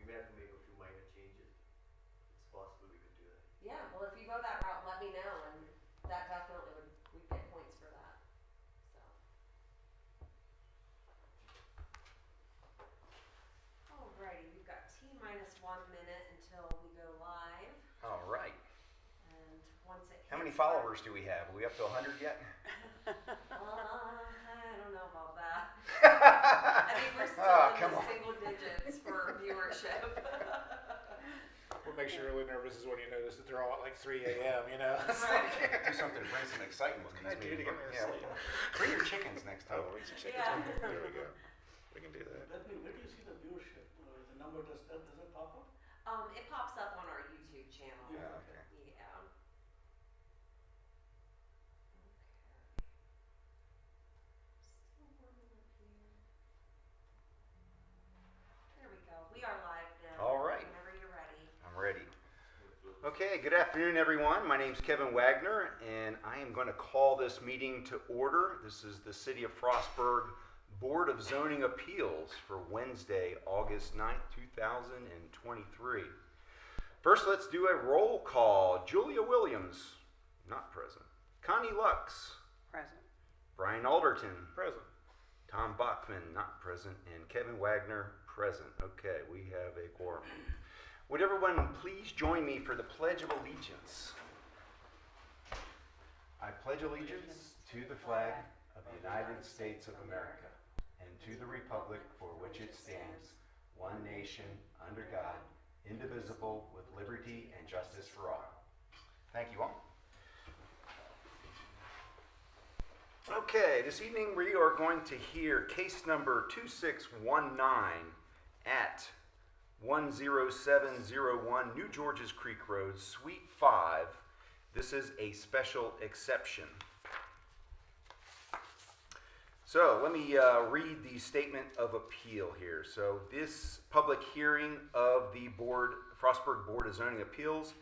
may have to make a few minor changes. It's possible we could do that. Yeah, well, if you go that route, let me know, and that definitely we'd get points for that. So. Alrighty, we've got T-1 minute until we go live. All right. And once it hits. How many followers do we have? Are we up to 100 yet? I don't know about that. I think we're still in the single digits for viewership. What makes you really nervous is when you notice that they're all at like 3 a.m., you know? Right. Do something to bring some excitement in these meetings. Bring your chickens next time. Oh, bring some chickens. Yeah. There we go. We can do that. Bethany, where do you see the viewership? The number, does it pop up? It pops up on our YouTube channel. Yeah. Okay. Yeah. Still warming up here. There we go. We are live now. All right. Whenever you're ready. I'm ready. Okay, good afternoon, everyone. My name's Kevin Wagner, and I am going to call this meeting to order. This is the City of Frostburg Board of Zoning Appeals for Wednesday, August 9th, 2023. First, let's do a roll call. Julia Williams, not present. Connie Lux. Present. Brian Alderton. Present. Tom Bachman, not present. And Kevin Wagner, present. Okay, we have a quorum. Would everyone please join me for the Pledge of Allegiance? I pledge allegiance to the flag of the United States of America and to the republic for which it stands, one nation, under God, indivisible, with liberty and justice for all. Thank you all. Okay, this evening we are going to hear case number 2619 at 10701 New Georges Creek Road, Suite 5. This is a special exception. So let me read the statement of appeal here. So this public hearing of the Frostburg Board of Zoning Appeals,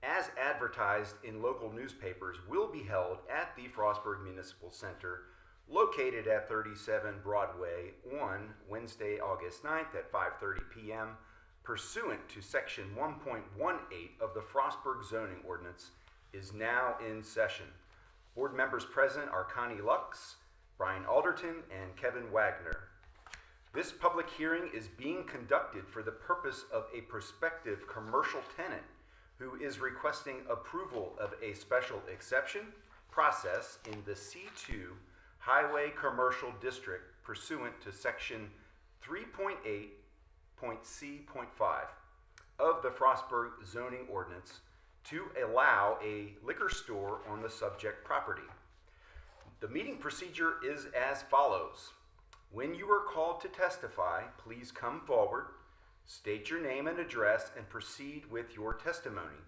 as advertised in local newspapers, will be held at the Frostburg Municipal Center, located at 37 Broadway on Wednesday, August 9th at 5:30 p.m., pursuant to Section 1.18 of the Frostburg Zoning Ordinance, is now in session. Board members present are Connie Lux, Brian Alderton, and Kevin Wagner. This public hearing is being conducted for the purpose of a prospective commercial tenant who is requesting approval of a special exception process in the C2 Highway Commercial District pursuant to Section 3.8.C.5 of the Frostburg Zoning Ordinance to allow a liquor store on the subject property. The meeting procedure is as follows. When you are called to testify, please come forward, state your name and address, and proceed with your testimony.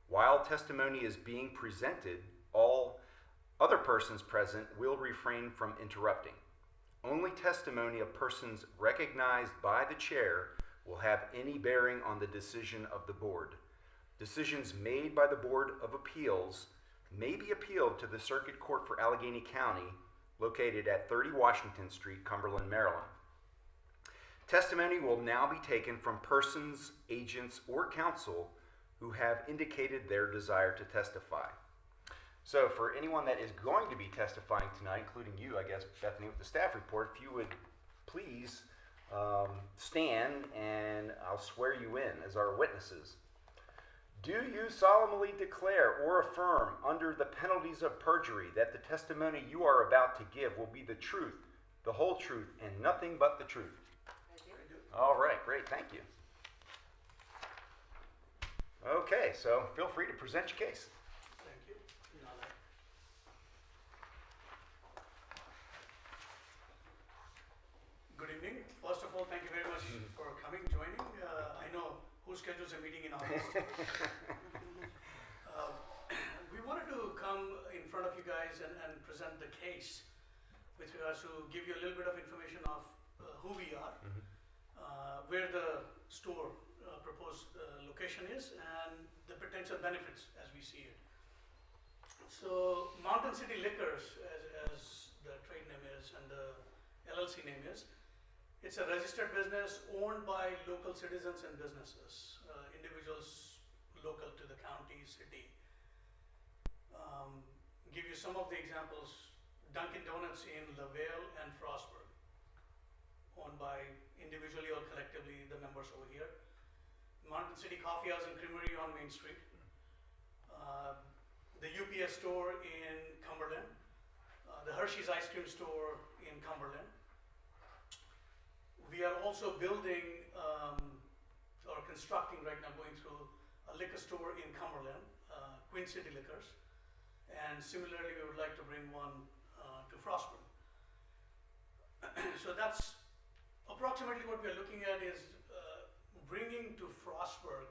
While testimony is being presented, all other persons present will refrain from interrupting. Only testimony of persons recognized by the chair will have any bearing on the decision of the board. Decisions made by the Board of Appeals may be appealed to the Circuit Court for Allegheny County, located at 30 Washington Street, Cumberland, Maryland. Testimony will now be taken from persons, agents, or counsel who have indicated their desire to testify. So for anyone that is going to be testifying tonight, including you, I guess, Bethany, with the staff report, if you would please stand and I'll swear you in as our witnesses. Do you solemnly declare or affirm under the penalties of perjury that the testimony you are about to give will be the truth, the whole truth, and nothing but the truth? I do. All right, great, thank you. Okay, so feel free to present your case. Thank you. Good evening. First of all, thank you very much for coming, joining. I know who schedules a meeting in August. We wanted to come in front of you guys and present the case with regards to give you a little bit of information of who we are, where the store proposed location is, and the potential benefits as we see it. So Mountain City Liquors, as the trade name is and the LLC name is It's a registered business owned by local citizens and businesses, individuals local to the county, city. Give you some of the examples. Dunkin' Donuts in LaVale and Frostburg, owned by individually or collectively the members over here. Mountain City Coffee House and Creamery on Main Street. The UPS store in Cumberland. The Hershey's ice cream store in Cumberland. We are also building or constructing right now, going through a liquor store in Cumberland, Queen City Liquors. And similarly, we would like to bring one to Frostburg. So that's approximately what we are looking at, is bringing to Frostburg,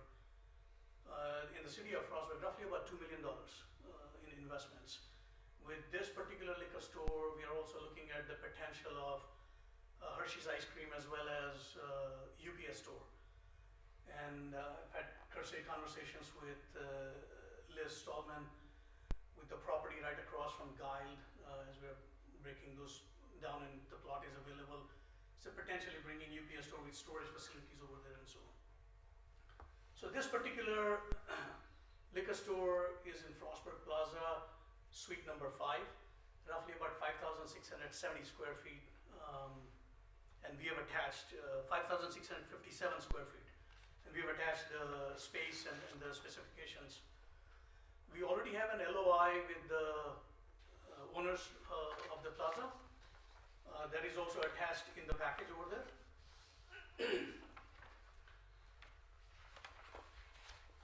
in the city of Frostburg, roughly about $2 million in investments. With this particular liquor store, we are also looking at the potential of Hershey's ice cream as well as UPS store. And I've had cursory conversations with Liz Stallman, with the property right across from Guile, as we're breaking those down and the plot is available. So potentially bringing UPS store with storage facilities over there and so on. So this particular liquor store is in Frostburg Plaza, suite number 5, roughly about 5,670 square feet. And we have attached 5,657 square feet. And we have attached the space and the specifications. We already have an LOI with the owners of the plaza. That is also attached in the package over there.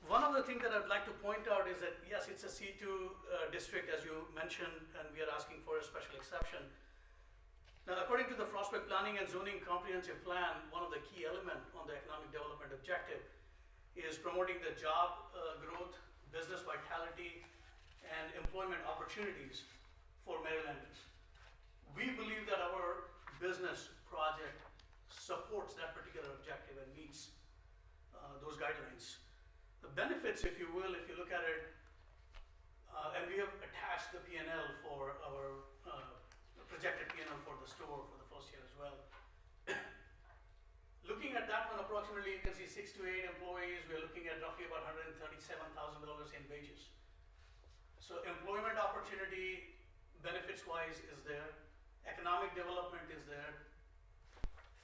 One of the things that I'd like to point out is that, yes, it's a C2 district, as you mentioned, and we are asking for a special exception. Now, according to the Frostburg Planning and Zoning Comprehensive Plan, one of the key elements on the economic development objective is promoting the job growth, business vitality, and employment opportunities for Marylanders. We believe that our business project supports that particular objective and meets those guidelines. The benefits, if you will, if you look at it, and we have attached the P&L for our projected P&L for the store for the first year as well. Looking at that one, approximately you can see 6 to 8 employees. We are looking at roughly about $137,000 in wages. So employment opportunity, benefits-wise, is there. Economic development is there.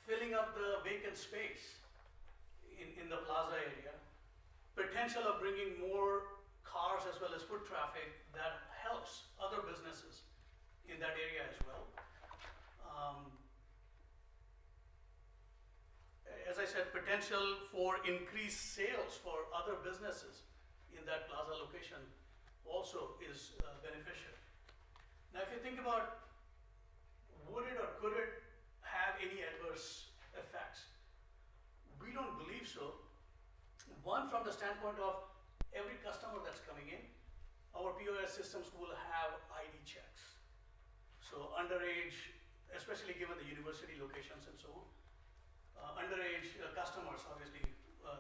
Filling up the vacant space in the plaza area. Potential of bringing more cars as well as foot traffic that helps other businesses in that area as well. As I said, potential for increased sales for other businesses in that plaza location also is beneficial. Now, if you think about would it or could it have any adverse effects, we don't believe so. One, from the standpoint of every customer that's coming in, our POS systems will have ID checks. So underage, especially given the university locations and so on, underage customers, obviously,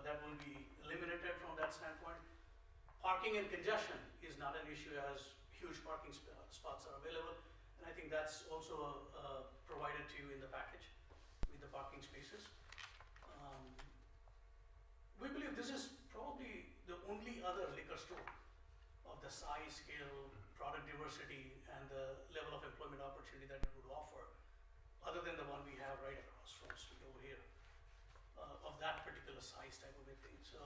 that will be eliminated from that standpoint. Parking and congestion is not an issue, as huge parking spots are available. And I think that's also provided to you in the package with the parking spaces. We believe this is probably the only other liquor store of the size, scale, product diversity, and the level of employment opportunity that it would offer, other than the one we have right across from the street over here, of that particular size type of a thing. So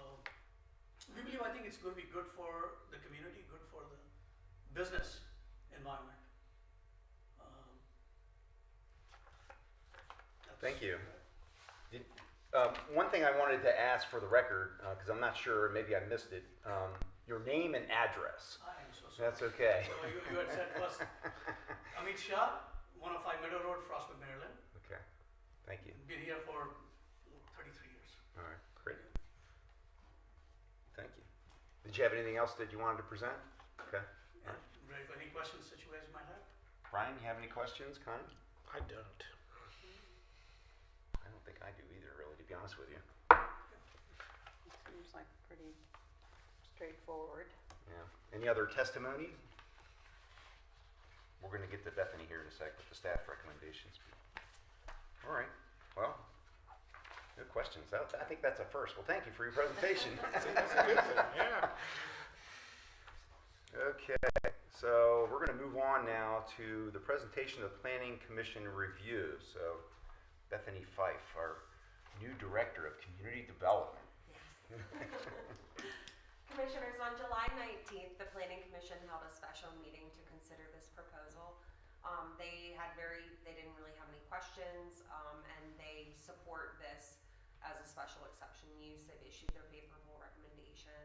we believe, I think it's going to be good for the community, good for the business environment. Thank you. One thing I wanted to ask for the record, because I'm not sure, maybe I missed it, your name and address. I am so sorry. That's okay. So you had said first, Amit Shah, 105 Meadow Road, Frostburg, Maryland. Okay, thank you. Been here for 33 years. All right, great. Thank you. Did you have anything else that you wanted to present? Okay. Yeah. Ready for any questions that you guys might have? Brian, you have any questions, Connie? I don't. I don't think I do either, really, to be honest with you. Seems like pretty straightforward. Yeah. Any other testimony? We're going to get to Bethany here in a sec with the staff recommendations. All right. Well, Good questions. I think that's a first. Well, thank you for your presentation. That's a good thing, yeah. Okay, so we're going to move on now to the presentation of Planning Commission review. So Bethany Fife, our new Director of Community Development. Commissioners, on July 19th, the Planning Commission held a special meeting to consider this proposal. They didn't really have any questions, and they support this as a special exception use. They've issued their favorable recommendation.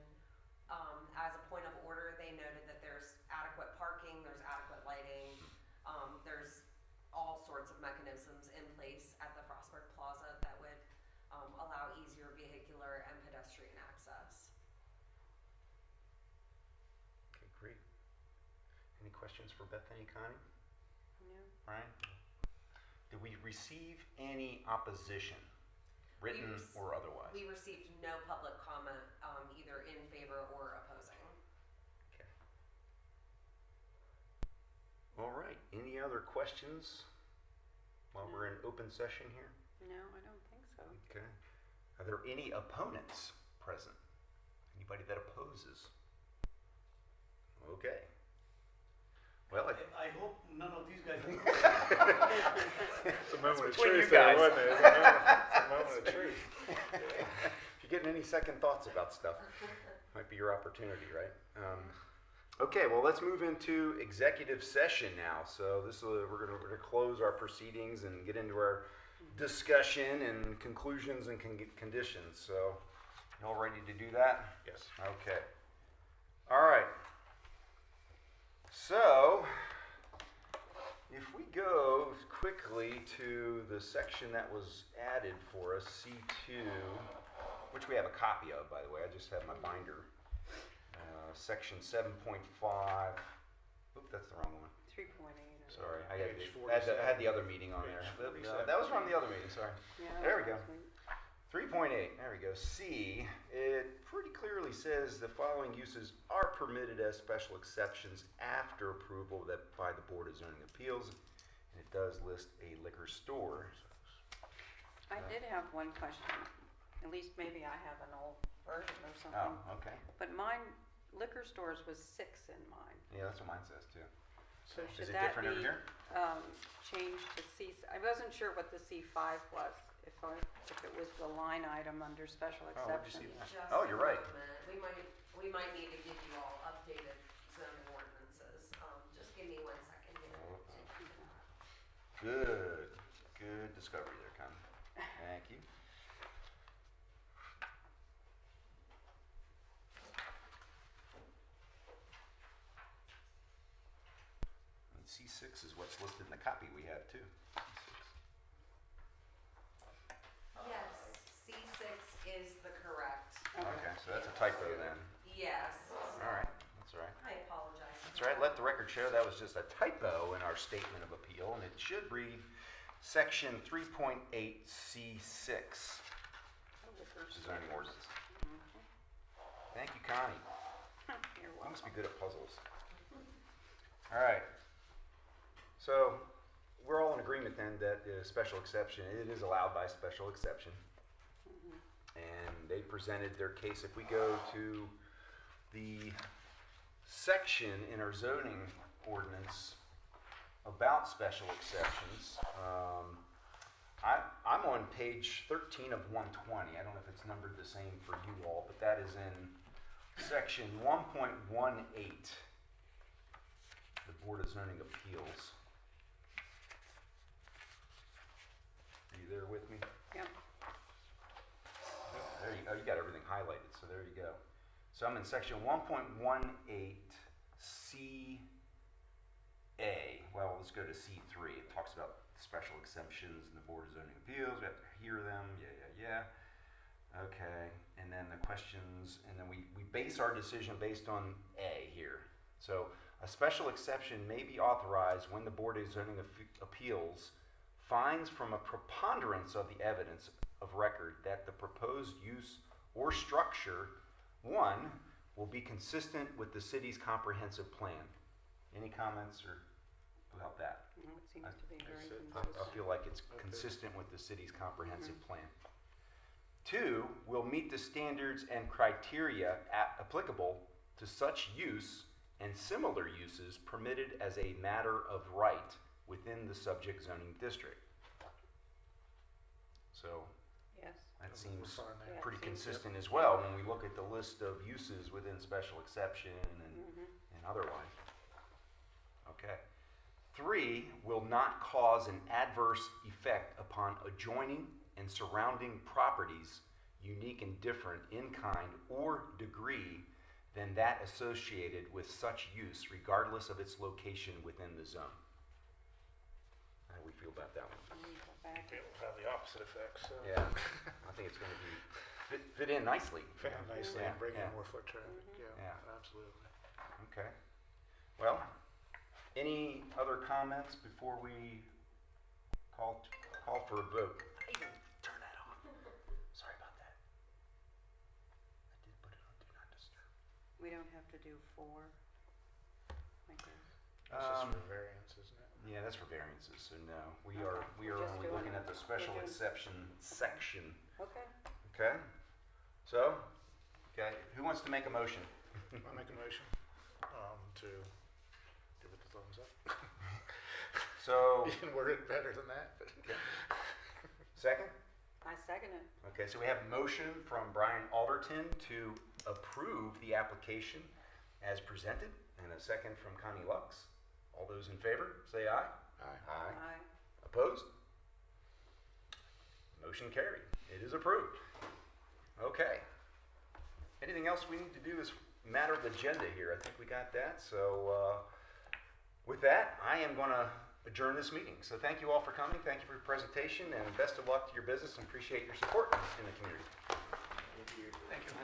As a point of order, they noted that there's adequate parking, there's adequate lighting, there's all sorts of mechanisms in place at the Frostburg Plaza that would allow easier vehicular and pedestrian access. Okay, great. Any questions for Bethany, Connie? No. Ryan? Did we receive any opposition, written or otherwise? We received no public comment, either in favor or opposing. Okay. All right. Any other questions while we're in open session here? No, I don't think so. Okay. Are there any opponents present? Anybody that opposes? Okay. Well, I hope none of these guys are. It's a moment of between you truth there, guys. wasn't it? It's a moment of truth. if you're getting any second thoughts about stuff, might be your opportunity, right? Okay, well, let's move into executive session now. So we're gonna close our proceedings and get into our discussion and conclusions and conditions. So, y'all ready to do that? Yes. Okay. All right. So, if we go quickly to the section that was added for us, C2, which we have a copy of, by the way. I just have my binder. Section 7.5. Oop, that's the wrong one. 3.8. Sorry, I Page had the other meeting on there. Page Oop, 47. that was from the other meeting, sorry. Yeah, There we go. that's right. 3.8, there we go. C, it pretty clearly says the following uses are permitted as special exceptions after approval by the Board of Zoning Appeals. And it does list a liquor store. I did have one question. At least maybe I have an old version or something. Oh, okay. But mine, liquor stores was 6 in mine. Yeah, that's what mine says too. So Is should it that different over be here? changed to C? I wasn't sure what the C5 was, if it was the line item under special Oh, where'd you see exception. that? Just Oh, you're a right. moment. We might need to give you all updated zoning ordinances. Just give me 1 second here. Good discovery there, Connie. Thank you. And C6 is what's listed in the copy we have too. Yes, C6 is the correct. Okay, so that's a typo then. Yes. All right, that's all right. I apologize. That's right. Let the record show that was just a typo in our statement of appeal, and it should read section 3.8C6, zoning ordinance. Thank you, Connie. You're You must be welcome. good at puzzles. All right. So we're all in agreement then that the special exception, it is allowed by special exception. And they presented their case. If we go to the section in our zoning ordinance about special exceptions, I'm on page 13 of 120. I don't know if it's numbered the same for you all, but that is in section 1.18, the Board of Zoning Appeals. Are you there with me? Yep. There you go. You got everything highlighted, so there you go. So I'm in section 1.18CA. Well, let's go to C3. It talks about special exemptions in the Board of Zoning Appeals. We have to hear them. Yeah. Okay. And then the questions, and then we base our decision based on A here. So a special exception may be authorized when the Board of Zoning Appeals finds from a preponderance of the evidence of record that the proposed use or structure, 1, will be consistent with the city's comprehensive plan. Any comments or about that? No, it seems to be very I consistent. feel like it's consistent with the city's comprehensive plan. 2, will meet the standards and criteria applicable to such use and similar uses permitted as a matter of right within the subject zoning district. So Yes. that We're seems fine there. Yeah, pretty seems- consistent as well when we look at the list of uses within special exception and otherwise. Okay. 3, will not cause an adverse effect upon adjoining and surrounding properties unique and different in kind or degree than that associated with such use regardless of its location within the zone. How do we feel about that one? Let me go back. It'll have the opposite effect, so. Yeah, I think it's going to be fit in nicely. Fit in nicely Yeah, and bring yeah. in more foot traffic, yeah, Yeah. absolutely. Okay. Well, any other comments before we call for a vote? I even turn that off. Sorry about that. I did put it on Do Not Disturb. We don't have to do 4, I guess. It's just for variance, isn't it? Yeah, that's for variances, so no. We Okay. are We're just only doing looking it. at the special We're doing- exception section. Okay. Okay? So, okay, who wants to make a motion? I'll make a motion, to give it the thumbs up. So, You can word it better than that, but. second? I second it. Okay, so we have a motion from Brian Alderton to approve the application as presented, and a second from Connie Lux. All those in favor, say aye. Aye. Aye. Opposed? Motion carried. It is approved. Okay. Anything else we need to do as a matter of agenda here? I think we got that. So with that, I am going to adjourn this meeting. So thank you all for coming. Thank you for your presentation, and best of luck to your business, and appreciate your support in the community. Thank you. Thank you.